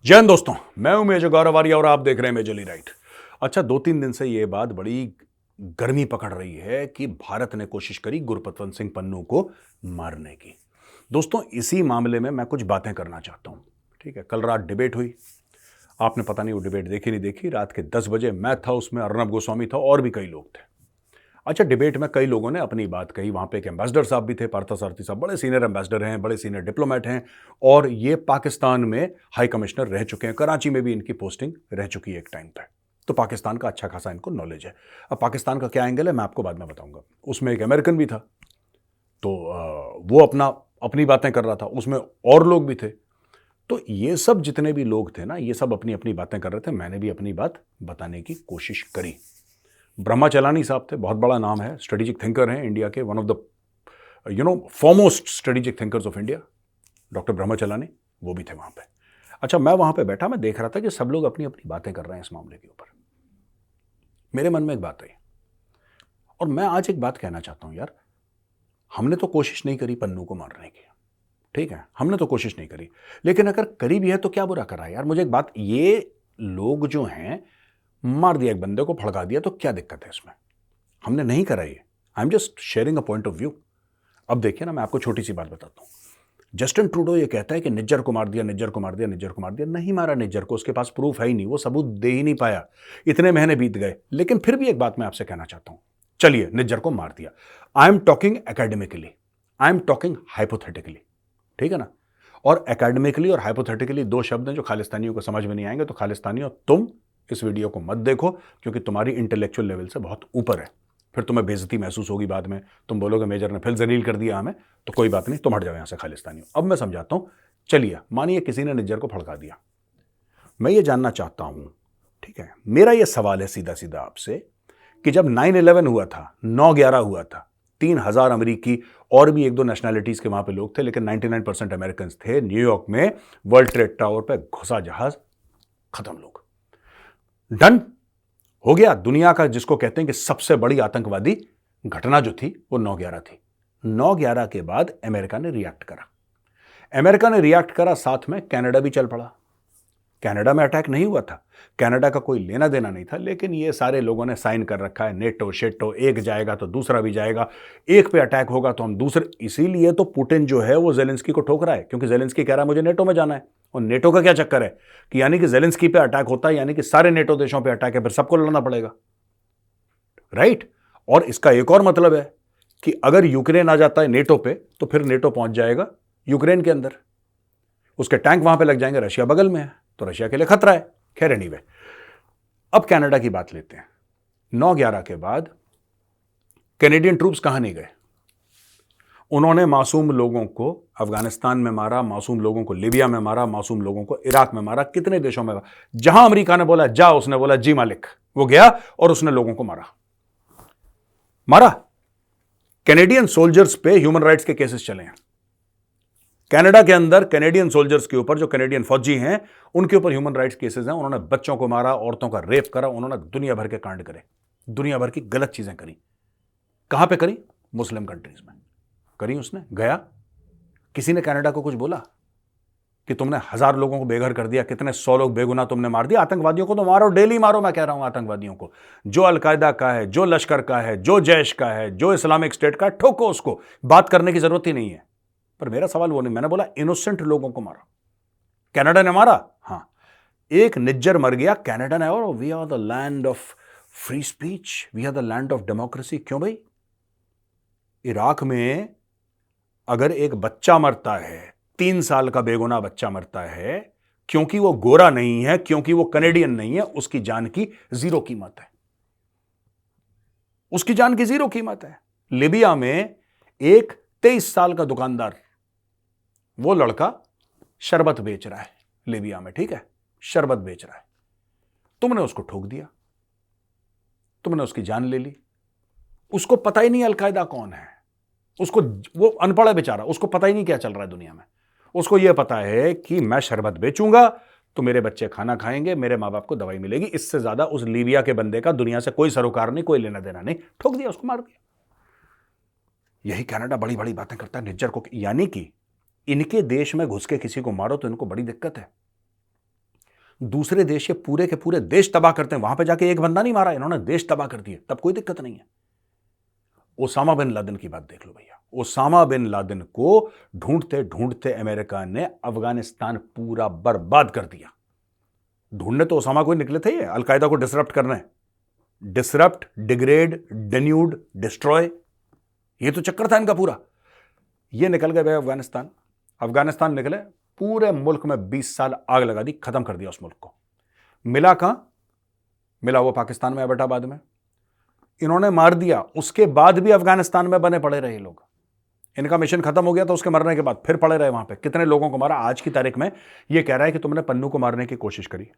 जय हिंद दोस्तों, मैं हूं मेजर गौरव आर्य और आप देख रहे हैं मेजरली राइट। अच्छा, 2-3 दिन से ये बात बड़ी गर्मी पकड़ रही है कि भारत ने कोशिश करी गुरपतवंत सिंह पन्नू को मारने की। दोस्तों, इसी मामले में मैं कुछ बातें करना चाहता हूं। ठीक है, कल रात डिबेट हुई। आपने पता नहीं वो डिबेट देखी नहीं देखी। रात के 10 बजे मैं था उसमें, अर्नब गोस्वामी था और भी कई लोग थे। अच्छा, डिबेट में कई लोगों ने अपनी बात कही। वहां पे एक एम्बेसडर साहब भी थे, पार्थसारथी साहब, बड़े सीनियर एम्बेसडर हैं, बड़े सीनियर डिप्लोमेट हैं और ये पाकिस्तान में हाई कमिश्नर रह चुके हैं। कराची में भी इनकी पोस्टिंग रह चुकी है एक टाइम पे। तो पाकिस्तान का अच्छा खासा इनको नॉलेज है। अब पाकिस्तान का क्या एंगल है मैं आपको बाद में बताऊंगा। उसमें एक अमेरिकन भी था, तो वो अपनी बातें कर रहा था। उसमें और लोग भी थे। तो ये सब जितने भी लोग थे ना, ये सब अपनी अपनी बातें कर रहे थे। मैंने भी अपनी बात बताने की कोशिश करी। ब्रह्मा चलानी साहब थे, बहुत बड़ा नाम है, स्ट्रेटेजिक थिंकर हैं इंडिया के, one of the foremost strategic thinkers of India, doctor Brahma चलानी, वो भी थे वहां पे। अच्छा, मैं वहां पे बैठा, मैं देख रहा था कि सब लोग अपनी अपनी बातें कर रहे हैं इस मामले के ऊपर। मेरे मन में एक बात आई और मैं आज एक बात कहना चाहता हूं। यार, हमने तो कोशिश नहीं करी पन्नू को मारने की, ठीक है, हमने तो कोशिश नहीं करी, लेकिन अगर करी भी है तो क्या बुरा करा है? यार, मुझे एक बात, ये लोग जो हैं, मार दिया एक बंदे को, भड़का दिया, तो क्या दिक्कत है इसमें? हमने नहीं करा ये। I am just sharing a point of view. अब देखिए ना, मैं आपको छोटी सी बात बताता हूं। जस्टिन ट्रूडो ये कहता है कि निज्जर को मार दिया, निज्जर को मार दिया, निज्जर को मार दिया। नहीं मारा निज्जर को, उसके पास प्रूफ है ही नहीं, वो सबूत दे ही नहीं पाया। इतने महीने बीत गए। लेकिन फिर भी एक बात मैं आपसे कहना चाहता हूं। चलिए, निज्जर को मार दिया। I am talking academically, I am talking hypothetically, ठीक है ना? और एकेडमिकली और हाइपोथेटिकली दो शब्द हैं जो खालिस्तानियों को समझ में नहीं आएंगे। तो खालिस्तानियों, तुम इस वीडियो को मत देखो, क्योंकि तुम्हारी इंटेलेक्चुअल लेवल से बहुत ऊपर है। फिर तुम्हें बेइज्जती महसूस होगी बाद में। तुम बोलोगे मेजर ने फिर जलील कर दिया हमें। तो कोई बात नहीं, तुम हट जाओ यहां से खालिस्तानियों। अब मैं समझाता हूं। चलिए, मानिए किसी ने निज्जर को फड़का दिया। मैं ये जानना चाहता हूं, ठीक है, मेरा ये सवाल है सीधा सीधा आपसे, कि जब 9/11 हुआ था, 9/11 हुआ था, 3,000 अमेरिकी और भी एक दो नेशनैलिटीज के वहां पे लोग थे, लेकिन 99% अमेरिकन थे। न्यूयॉर्क में वर्ल्ड ट्रेड टावर पे घुसा जहाज, खत्म लोग, डन हो गया। दुनिया का जिसको कहते हैं कि सबसे बड़ी आतंकवादी घटना जो थी वो 9/11 थी। 9/11 के बाद अमेरिका ने रिएक्ट करा। अमेरिका ने रिएक्ट करा, साथ में कनाडा भी चल पड़ा। कनाडा में अटैक नहीं हुआ था, कनाडा का कोई लेना देना नहीं था, लेकिन ये सारे लोगों ने साइन कर रखा है, नेटो शेटो, एक जाएगा तो दूसरा भी जाएगा, एक पे अटैक होगा तो हम दूसरे। इसीलिए तो पुतिन जो है वो जेलेंस्की को ठोक रहा है, क्योंकि जेलेंस्की कह रहा है मुझे नेटो में जाना है। और नेटो का क्या चक्कर है कि यानी कि जेलेंस्की पे अटैक होता है, यानी कि सारे नेटो देशों पे अटैक है, फिर सबको लड़ना पड़ेगा, राइट? और इसका एक और मतलब है कि अगर यूक्रेन आ जाता है नेटो पे, तो फिर नेटो पहुंच जाएगा यूक्रेन के अंदर, उसके टैंक वहां पे लग जाएंगे, रशिया बगल में है, तो रशिया के लिए खतरा है। खैर, एनीवे, अब कनाडा की बात लेते हैं। 9/11 के बाद कैनेडियन ट्रूप्स कहां नहीं गए? उन्होंने मासूम लोगों को अफगानिस्तान में मारा, मासूम लोगों को लीबिया में मारा, मासूम लोगों को इराक में मारा, कितने देशों में मारा। जहां अमेरिका ने बोला जा, उसने बोला जी मालिक, वो गया और उसने लोगों को मारा। मारा। कैनेडियन सोल्जर्स पे ह्यूमन राइट्स के केसेस चले हैं कनाडा के अंदर। कैनेडियन सोल्जर्स के ऊपर, जो कैनेडियन फौजी हैं, उनके ऊपर ह्यूमन राइट्स केसेस हैं। उन्होंने बच्चों को मारा, औरतों का रेप करा, उन्होंने दुनिया भर के कांड करे, दुनिया भर की गलत चीजें करी। कहां पे करी? मुस्लिम कंट्रीज में करी। उसने गया, किसी ने कनाडा को कुछ बोला कि तुमने 1,000 लोगों को बेघर कर दिया, कितने 100 लोग बेगुनाह तुमने मार दिया। आतंकवादियों को तो मारो, डेली मारो, मैं कह रहा हूं आतंकवादियों को, जो अलकायदा का है, जो लश्कर का है, जो जैश का है, जो इस्लामिक स्टेट का है, ठोको उसको, बात करने की जरूरत ही नहीं है। पर मेरा सवाल वो नहीं, मैंने बोला इनोसेंट लोगों को मारा। कनाडा ने मारा, हां, एक निज्जर मर गया, कनाडा ने। और we are the land of free speech, we are the land of democracy. क्यों भाई? इराक में अगर एक बच्चा मरता है, 3 साल का बेगुनाह बच्चा मरता है, क्योंकि वो गोरा नहीं है, क्योंकि वो कनेडियन नहीं है, उसकी जान की जीरो कीमत है, उसकी जान की जीरो कीमत है। लिबिया में एक 23 साल का दुकानदार, वो लड़का शरबत बेच रहा है लिबिया में, ठीक है, शरबत बेच रहा है, तुमने उसको ठोक दिया, तुमने उसकी जान ले ली। उसको पता ही नहीं अलकायदा कौन है, उसको, वो अनपढ़ है बेचारा, उसको पता ही नहीं क्या चल रहा है दुनिया में। उसको यह पता है कि मैं शरबत बेचूंगा तो मेरे बच्चे खाना खाएंगे, मेरे मां बाप को दवाई मिलेगी, इससे ज्यादा उस लीबिया के बंदे का दुनिया से कोई सरोकार नहीं, कोई लेना देना नहीं। ठोक दिया, उसको मार दिया। यही कनाडा बड़ी बड़ी बातें करता है निज्जर को, यानी कि इनके देश में घुस के किसी को मारो तो इनको बड़ी दिक्कत है। दूसरे देश ये पूरे के पूरे देश तबाह करते हैं, वहां पे जाके एक बंदा नहीं मारा, इन्होंने देश तबाह कर दिए, तब कोई दिक्कत नहीं है। ओसामा बिन लादेन की बात देख लो भैया, ओसामा बिन लादेन को ढूंढते ढूंढते अमेरिका ने अफगानिस्तान पूरा बर्बाद कर दिया। ढूंढने तो ओसामा को ही निकले थे, ये अलकायदा को डिसरप्ट करने, डिसरप्ट, डिग्रेड, डेन्यूड, डिस्ट्रॉय, ये तो चक्कर था इनका पूरा। ये निकल गए भाई अफगानिस्तान, अफगानिस्तान निकले, पूरे मुल्क में 20 साल आग लगा दी, खत्म कर दिया उस मुल्क को। मिला कहां? मिला वो पाकिस्तान में, एबटाबाद में। इन्होंने मार दिया, उसके बाद भी अफगानिस्तान में बने पड़े रहे लोग। इनका मिशन खत्म हो गया तो उसके मरने के बाद फिर पड़े रहे वहां पे। कितने लोगों को मारा? आज की तारीख में यह कह रहा है कि तुमने पन्नू को मारने की कोशिश करी।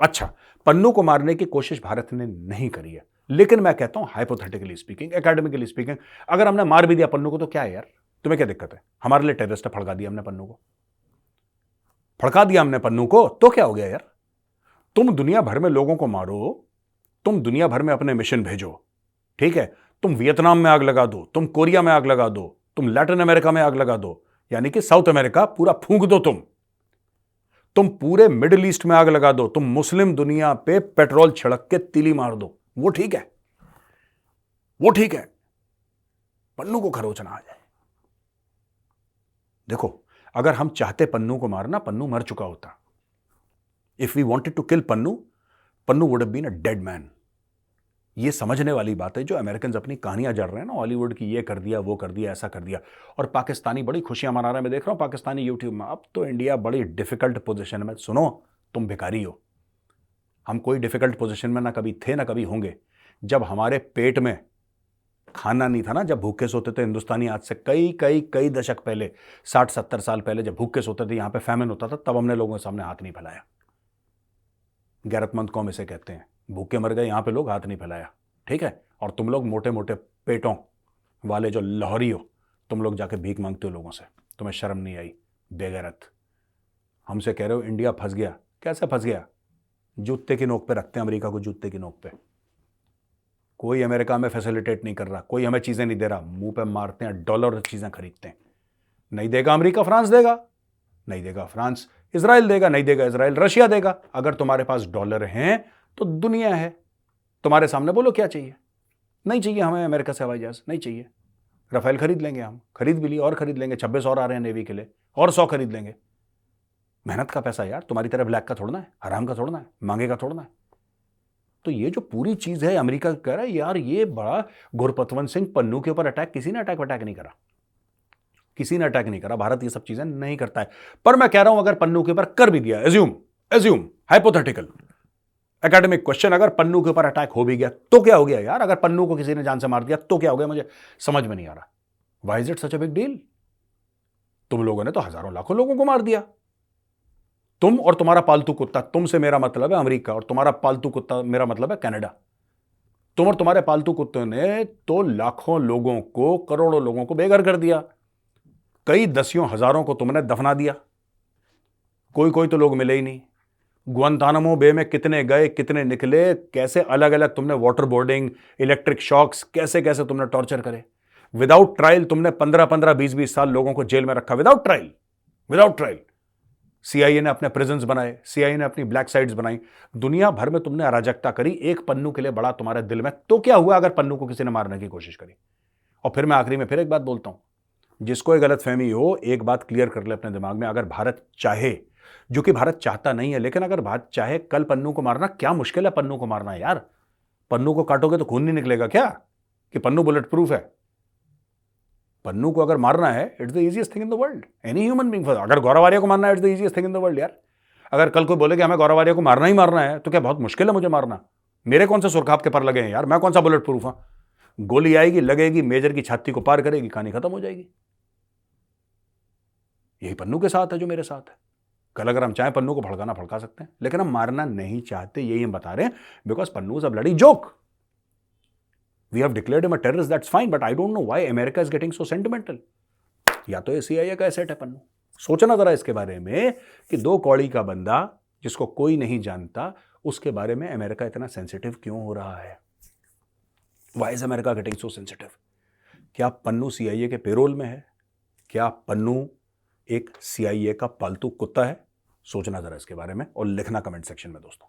अच्छा, पन्नू को मारने की कोशिश भारत ने नहीं करी है, लेकिन मैं कहता हूं हाइपोथेटिकली स्पीकिंग, एकेडमिकली स्पीकिंग, अगर हमने मार भी दिया पन्नू को तो क्या है यार, तुम्हें क्या दिक्कत है? हमारे लिए टेररिस्ट है, फड़का दिया हमने पन्नू को, फड़का दिया हमने पन्नू को, तो क्या हो गया यार? तुम दुनिया भर में लोगों को मारो, तुम दुनिया भर में अपने मिशन भेजो, ठीक है, तुम वियतनाम में आग लगा दो, तुम कोरिया में आग लगा दो, तुम लैटिन अमेरिका में आग लगा दो, यानी कि साउथ अमेरिका पूरा फूंक दो, तुम पूरे मिडिल ईस्ट में आग लगा दो, तुम मुस्लिम दुनिया पे पेट्रोल छिड़क के तीली मार दो, वो ठीक है, वो ठीक है, पन्नू को खरोचना आ जाए। देखो, अगर हम चाहते पन्नू को मारना, पन्नू मर चुका होता। If we wanted to kill Pannun, Pannun would have been a dead man. ये समझने वाली बात है जो अमेरिकन अपनी कहानियां जड़ रहे हैं ना हॉलीवुड की, ये कर दिया, वो कर दिया, ऐसा कर दिया, और पाकिस्तानी बड़ी खुशियां मना रहे हैं। मैं देख रहा हूं पाकिस्तानी यूट्यूब में, अब तो इंडिया बड़ी डिफिकल्ट पोजीशन में। सुनो, तुम भिखारी हो, हम कोई डिफिकल्ट पोजीशन में ना कभी थे ना कभी होंगे। जब हमारे पेट में खाना नहीं था ना, जब भूखे सोते थे हिंदुस्तानी, आज से कई कई कई दशक पहले, 60-70 साल पहले, जब भूखे सोते थे, यहां पे फैमिन होता था, तब हमने लोगों के सामने हाथ नहीं फैलाया। गैरतमंद कौम इसे कहते हैं। भूखे मर गए, यहां पे लोग हाथ नहीं फैलाया, ठीक है। और तुम लोग मोटे मोटे पेटों वाले जो लाहौरी हो, तुम लोग जाके भीख मांगते हो लोगों से, तुम्हें शर्म नहीं आई? बेगैरत। हमसे कह रहे हो इंडिया फंस गया। कैसे फंस गया? जूते की नोक पे रखते हैं अमेरिका को, जूते की नोक पे। कोई अमेरिका में फैसिलिटेट नहीं कर रहा, कोई हमें चीजें नहीं दे रहा, मुंह पे मारते हैं, डॉलर चीजें खरीदते हैं। नहीं देगा अमेरिका, फ्रांस देगा, नहीं देगा फ्रांस, इजराइल देगा, नहीं देगा इजराइल, रशिया देगा। अगर तुम्हारे पास डॉलर हैं तो दुनिया है तुम्हारे सामने, बोलो क्या चाहिए? नहीं चाहिए हमें अमेरिका से हवाई जहाज, नहीं चाहिए। राफेल खरीद लेंगे, हम खरीद भी लिए, और खरीद लेंगे, 26 और आ रहे हैं नेवी के लिए, और 100 खरीद लेंगे। मेहनत का पैसा यार, तुम्हारी तरह ब्लैक का थोड़ना है, हराम का थोड़ना है, मांगे का थोड़ना है। तो ये जो पूरी चीज है, अमेरिका कह रहा है यार, ये बड़ा गुरपतवंत सिंह पन्नू के ऊपर अटैक, किसी ने अटैक नहीं करा, किसी ने अटैक नहीं करा, भारत ये सब चीजें नहीं करता है। पर मैं कह रहा हूं अगर पन्नू के ऊपर कर भी दिया, एज्यूम हाइपोथेटिकल एकेडमिक क्वेश्चन, अगर पन्नू के ऊपर अटैक हो भी गया तो क्या हो गया यार? अगर पन्नू को किसी ने जान से मार दिया तो क्या हो गया? मुझे समझ में नहीं आ रहा। Why is it such a big deal? तुम लोगों ने तो हजारों लाखों लोगों को मार दिया, तुम और तुम्हारा पालतू कुत्ता। तुमसे मेरा मतलब है अमेरिका, और तुम्हारा पालतू कुत्ता मेरा मतलब है कनाडा। तुम और तुम्हारे पालतू कुत्तों ने तो लाखों लोगों को, करोड़ों लोगों को बेघर कर दिया, कई दसियों हजारों को तुमने दफना दिया, कोई कोई तो लोग मिले ही नहीं। गुआंतानामो बे में कितने गए, कितने निकले, कैसे अलग अलग तुमने वाटर बोर्डिंग, इलेक्ट्रिक शॉक्स, कैसे कैसे तुमने टॉर्चर करे। विदाउट ट्रायल तुमने 15-15, 20-20 साल लोगों को जेल में रखा, without trial, without trial. CIA ने अपने प्रिजन्स बनाए, सीआईए ने अपनी ब्लैक साइट्स बनाई, दुनिया भर में तुमने अराजकता करी। एक पन्नू के लिए बड़ा तुम्हारे दिल में, तो क्या हुआ अगर पन्नू को किसी ने मारने की कोशिश करी? और फिर मैं आखिरी में फिर एक बात बोलता हूं, जिसको एक गलतफहमी हो, एक बात क्लियर कर ले अपने दिमाग में। अगर भारत चाहे, जो कि भारत चाहता नहीं है, लेकिन अगर भारत चाहे कल पन्नू को मारना, क्या मुश्किल है पन्नू को मारना यार? पन्नू को काटोगे तो खून नहीं निकलेगा क्या? कि पन्नू बुलेट प्रूफ है? पन्नू को अगर मारना है, it's the easiest thing in the world, any human being. अगर गौरव आर्या को मारना है, it's the easiest thing in the world यार। अगर कल कोई बोले कि हमें गौरव आर्या को मारना ही मारना है, तो क्या बहुत मुश्किल है मुझे मारना? मेरे कौन से सुरखाब के पर लगे हैं यार? मैं कौन सा बुलेट प्रूफ हूं? गोली आएगी, लगेगी, मेजर की छाती को पार करेगी, कहानी खत्म हो जाएगी। यही पन्नू के साथ है जो मेरे साथ है। कल अगर हम चाहें पन्नू को भड़काना, भड़का सकते हैं, लेकिन हम मारना नहीं चाहते, यही हम बता रहे हैं, because Pannun is a bloody joke. We have declared him a terrorist, that's fine, but I don't know why America is getting so sentimental. या तो ये सीआईए का एसेट है पन्नू। सोचना जरा इसके बारे में कि 2 कौड़ी का बंदा जिसको कोई नहीं जानता, उसके बारे में अमेरिका इतना सेंसिटिव क्यों हो रहा है? Why is America getting so sensitive? क्या पन्नू सीआईए के पेरोल में है? क्या पन्नू एक सीआईए का पालतू कुत्ता है? सोचना जरा इसके बारे में और लिखना कमेंट सेक्शन में दोस्तों।